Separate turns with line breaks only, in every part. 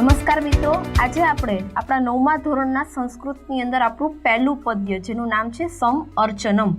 નમસ્કાર મિત્રો, આજે આપણે આપણા 9મા ધોરણના સંસ્કૃતની અંદર આપણું પહેલું પદ્ય જેનું નામ છે સમ અર્ચનમ,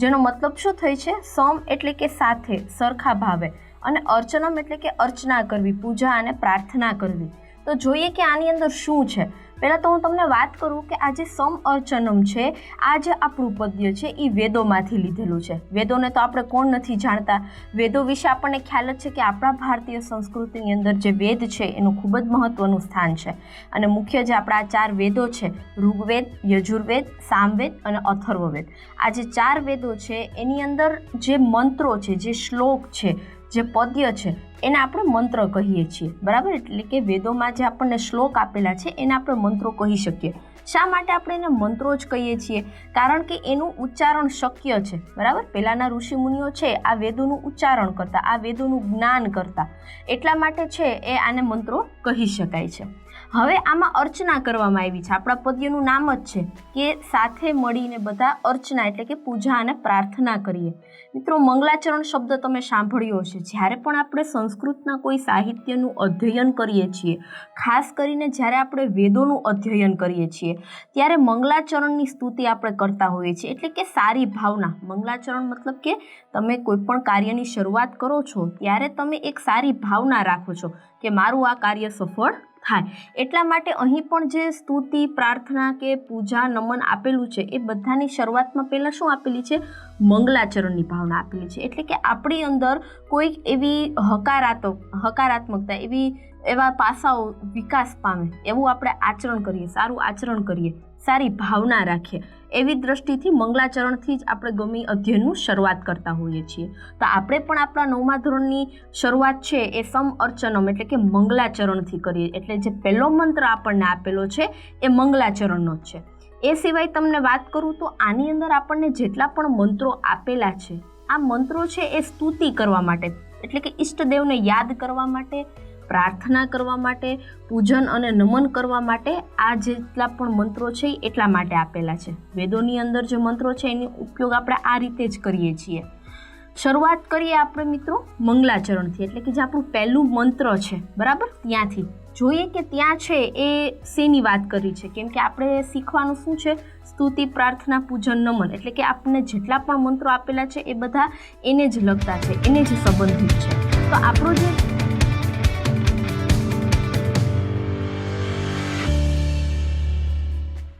જેનો મતલબ શું થઈ છે? સમ એટલે કે સાથે, સરખા ભાવે, અને અર્ચનમ એટલે કે અર્ચના કરવી, પૂજા અને પ્રાર્થના કરવી. તો જોઈએ કે આની અંદર શું છે. પહેલાં તો હું તમને વાત કરું કે આ જે સમ અર્ચનમ છે, આ જે આપણું પદ્ય છે એ વેદોમાંથી લીધેલું છે. વેદોને તો આપણે કોણ નથી જાણતા. વેદો વિશે આપણને ખ્યાલ જ છે કે આપણા ભારતીય સંસ્કૃતિની અંદર જે વેદ છે એનું ખૂબ જ મહત્ત્વનું સ્થાન છે. અને મુખ્ય જે આપણા 4 વેદો છે, ઋગ્વેદ, યજુર્વેદ, સામવેદ અને અથર્વવેદ, આ જે 4 વેદો છે એની અંદર જે મંત્રો છે, જે શ્લોક છે, જે પદ્ય છે એને આપણે મંત્ર કહીએ છીએ, બરાબર? એટલે કે વેદોમાં જે આપણને શ્લોક આપેલા છે એને આપણે મંત્રો કહી શકીએ. શા માટે આપણે એને મંત્રો જ કહીએ છીએ? કારણ કે એનું ઉચ્ચારણ શક્ય છે, બરાબર? પહેલાંના ઋષિમુનિઓ છે આ વેદોનું ઉચ્ચારણ કરતા, આ વેદોનું જ્ઞાન કરતા, એટલા માટે છે એ આને મંત્રો કહી શકાય છે. હવે આમાં અર્ચના કરવામાં આવી છે. આપણા પદ્યનું નામ જ છે કે સાથે મળીને બધા અર્ચના એટલે કે પૂજા અને પ્રાર્થના કરીએ. મિત્રો, મંગલાચરણ શબ્દ તમે સાંભળ્યો હશે. જ્યારે પણ આપણે સંસ્કૃતના કોઈ સાહિત્યનું અધ્યયન કરીએ છીએ, ખાસ કરીને જ્યારે આપણે વેદોનું અધ્યયન કરીએ છીએ, ત્યારે મંગલાચરણની સ્તુતિ આપણે કરતા હોઈએ છીએ. એટલે કે સારી ભાવના. મંગલાચરણ મતલબ કે તમે કોઈ પણ કાર્યની શરૂઆત કરો છો ત્યારે તમે એક સારી ભાવના રાખો છો કે મારું આ કાર્ય સફળ થાય. એટલા માટે અહીં પણ જે સ્તુતિ, પ્રાર્થના કે પૂજા, નમન આપેલું છે એ બધાની શરૂઆતમાં પહેલાં શું આપેલી છે? મંગલાચરણની ભાવના આપેલી છે. એટલે કે આપણી અંદર કોઈક એવી હકારાત્મકતા, એવા પાસાઓ વિકાસ પામે એવું આપણે આચરણ કરીએ, સારું આચરણ કરીએ, સારી ભાવના રાખીએ, એવી દ્રષ્ટિથી મંગલાચરણથી જ આપણે ગમે અધ્યયનનું શરૂઆત કરતા હોઈએ છીએ. તો આપણે પણ આપણા 9મા ધોરણની શરૂઆત છે એ સમ અર્ચનમ એટલે કે મંગલાચરણથી કરીએ. એટલે જે પહેલો મંત્ર આપણને આપેલો છે એ મંગલાચરણનો જ છે. એ સિવાય તમને વાત કરું તો આની અંદર આપણને જેટલા પણ મંત્રો આપેલા છે, આ મંત્રો છે એ સ્તુતિ કરવા માટે, એટલે કે ઈષ્ટદેવને યાદ કરવા માટે, પ્રાર્થના કરવા માટે, પૂજન અને નમન કરવા માટે આ જેટલા પણ મંત્રો છે એટલા માટે આપેલા છે. વેદોની અંદર જે મંત્રો છે એનો ઉપયોગ આપણે આ રીતે જ કરીએ છીએ. શરૂઆત કરીએ આપણે મિત્રો મંગલાચરણથી, એટલે કે જે આપણું પહેલું મંત્ર છે, બરાબર? ત્યાંથી જોઈએ કે ત્યાં છે એ શેની વાત કરી છે. કેમ કે આપણે શીખવાનું શું છે? સ્તુતિ, પ્રાર્થના, પૂજન, નમન. એટલે કે આપણને જેટલા પણ મંત્રો આપેલા છે એ બધા એને જ લગતા છે, એને જ સંબંધિત છે. તો આપણો જે